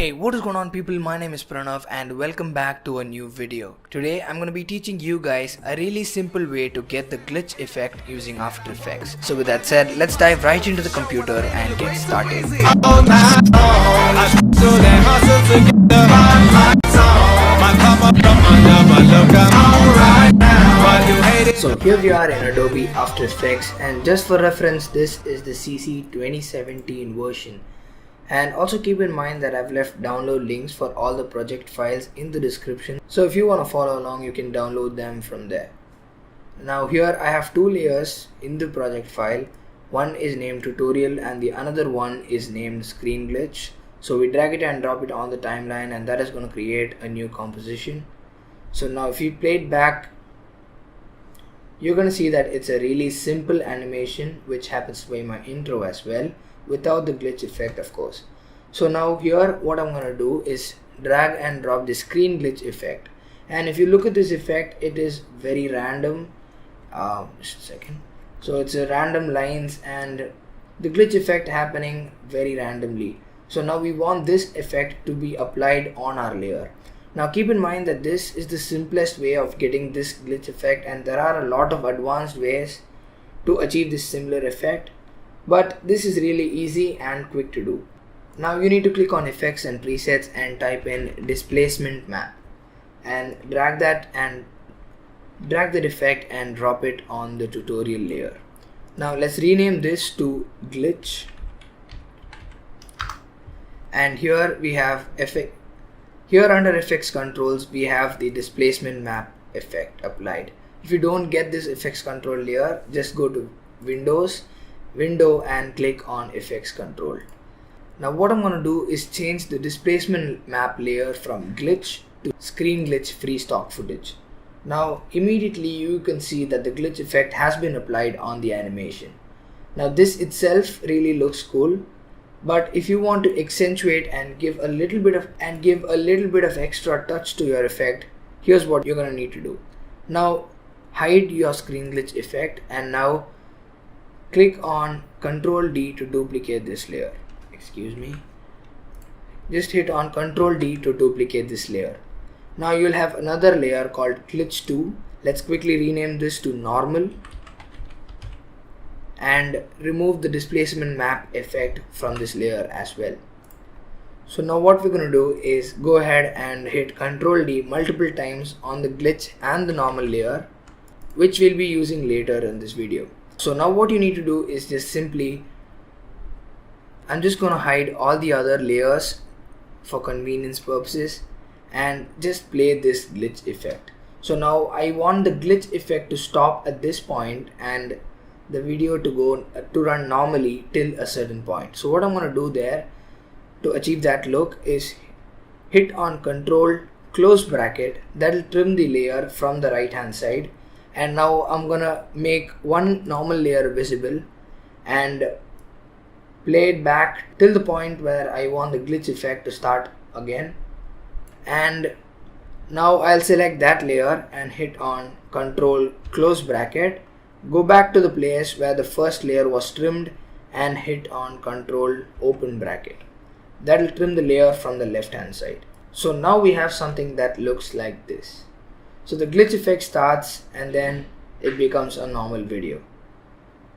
Hey, what is going on people? My name is Pranav and welcome back to a new video. Today I'm going to be teaching you guys a really simple way to get the glitch effect using After Effects. So with that said, let's dive right into the computer and get started. So here we are in Adobe After Effects, and just for reference, this is the CC 2017 version. And also keep in mind that I've left download links for all the project files in the description. So if you want to follow along, you can download them from there. Now here I have two layers in the project file. One is named tutorial and the another one is named screen glitch. So we drag it and drop it on the timeline, and that is going to create a new composition. So now if you play it back, you're going to see that it's a really simple animation which happens by my intro as well, without the glitch effect of course. So now here what I'm going to do is drag and drop the screen glitch effect, and if you look at this effect, it is very random. Just a second. So it's a random lines and the glitch effect happening very randomly. So now we want this effect to be applied on our layer. Now keep in mind that this is the simplest way of getting this glitch effect, and there are a lot of advanced ways to achieve this similar effect, but this is really easy and quick to do. Now you need to click on effects and presets and type in displacement map and drag that effect and drop it on the tutorial layer. Now let's rename this to glitch, and here we have effect. Here under effects controls we have the displacement map effect applied. If you don't get this effects control layer, just go to window and click on effects control. Now what I'm going to do is change the displacement map layer from glitch to screen glitch free stock footage. Now immediately you can see that the glitch effect has been applied on the animation. Now this itself really looks cool, but if you want to accentuate and give a little bit of extra touch to your effect, here's what you're going to need to do. Now hide your screen glitch effect, and now click on Ctrl D to duplicate this layer. Excuse me. Just hit on Ctrl D to duplicate this layer. Now you'll have another layer called glitch 2. Let's quickly rename this to normal and remove the displacement map effect from this layer as well. So now what we're going to do is go ahead and hit Ctrl D multiple times on the glitch and the normal layer, which we'll be using later in this video. So now what you need to do is just simply, I'm just going to hide all the other layers for convenience purposes and just play this glitch effect. So now I want the glitch effect to stop at this point and the video to run normally till a certain point. So what I'm going to do there to achieve that look is hit on Control close bracket. That'll trim the layer from the right hand side, and now I'm gonna make one normal layer visible and play it back till the point where I want the glitch effect to start again. And now I'll select that layer and hit on Control close bracket, go back to the place where the first layer was trimmed and hit on Control open bracket. That'll trim the layer from the left hand side. So now we have something that looks like this. So the glitch effect starts and then it becomes a normal video.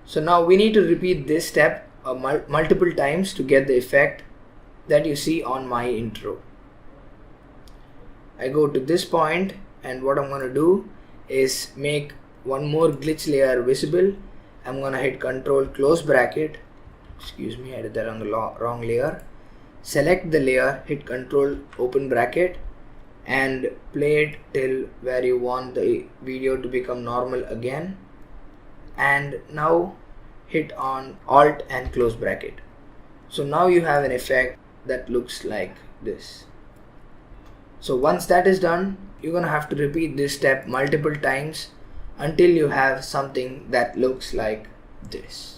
So now we need to repeat this step multiple times to get the effect that you see on my intro. I go to this point, and what I'm going to do is make one more glitch layer visible. I'm going to hit Control close bracket. Excuse me, I did that on the wrong layer. Select the layer, hit Control open bracket and play it till where you want the video to become normal again, and now hit on Alt and close bracket. So now you have an effect that looks like this. So once that is done, you're gonna have to repeat this step multiple times until you have something that looks like this.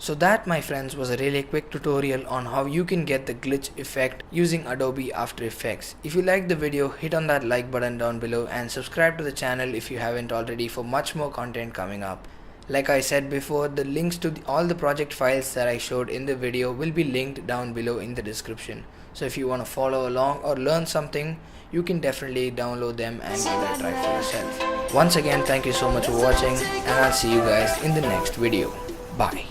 So that, my friends, was a really quick tutorial on how you can get the glitch effect using Adobe After Effects. If you liked the video, hit on that like button down below and subscribe to the channel if you haven't already for much more content coming up. Like I said before, the links to all the project files that I showed in the video will be linked down below in the description. So if you want to follow along or learn something, you can definitely download them and give it a try for yourself. Once again, thank you so much for watching, and I'll see you guys in the next video. Bye.